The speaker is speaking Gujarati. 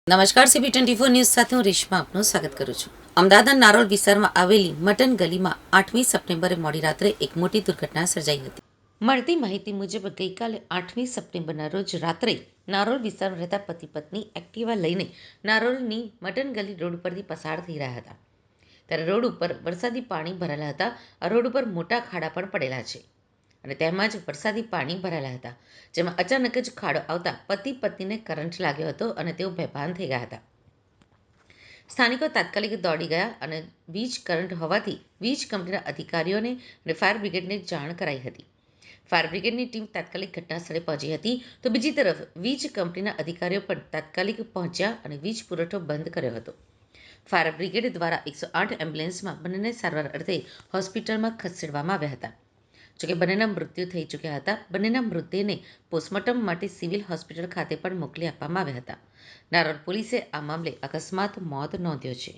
નમસ્કાર, CP24 ન્યૂઝ સાથે હું રેશમા આપનું સ્વાગત કરું છું. અમદાવાદના નારોલ વિસ્તારમાં આવેલી મટન ગલીમાં 8મી સપ્ટેમ્બરે મોડી રાત્રે એક મોટી દુર્ઘટના સર્જાઈ હતી. મળતી માહિતી મુજબ ગઈકાલે 8મી સપ્ટેમ્બરના રોજ રાત્રે નારોલ વિસ્તારમાં રહેતા પતિ પત્ની એક્ટિવા લઈને નારોલની મટન ગલી રોડ પરથી પસાર થઈ રહ્યા હતા. ત્યારે રોડ ઉપર વરસાદી પાણી ભરાયેલા હતા. આ રોડ ઉપર મોટા ખાડા પણ પડેલા છે અને તેમાં જ વરસાદી પાણી ભરાયેલા હતા, જેમાં અચાનક જ ખાડો આવતા પતિ પત્નીને કરંટ લાગ્યો હતો અને તેઓ બેભાન થઈ ગયા હતા. સ્થાનિકો તાત્કાલિક દોડી ગયા અને વીજ કરંટ હોવાથી વીજ કંપનીના અધિકારીઓને અને ફાયર બ્રિગેડને જાણ કરાઈ હતી. ફાયર બ્રિગેડની ટીમ તાત્કાલિક ઘટના સ્થળે પહોંચી હતી, તો બીજી તરફ વીજ કંપનીના અધિકારીઓ પણ તાત્કાલિક પહોંચ્યા અને વીજ પુરવઠો બંધ કર્યો હતો. ફાયર બ્રિગેડ દ્વારા 108 એમ્બ્યુલન્સમાં બંનેને સારવાર અર્થે હોસ્પિટલમાં ખસેડવામાં આવ્યા હતા. જોકે બંનેના મૃત્યુ થઈ ચૂક્યા હતા. બંનેના મૃતદેહને પોસ્ટમોર્ટમ માટે સિવિલ હોસ્પિટલ ખાતે પણ મોકલી આપવામાં આવ્યા હતા. નારોલ પોલીસે આ મામલે અકસ્માત મોત નોંધ્યો છે.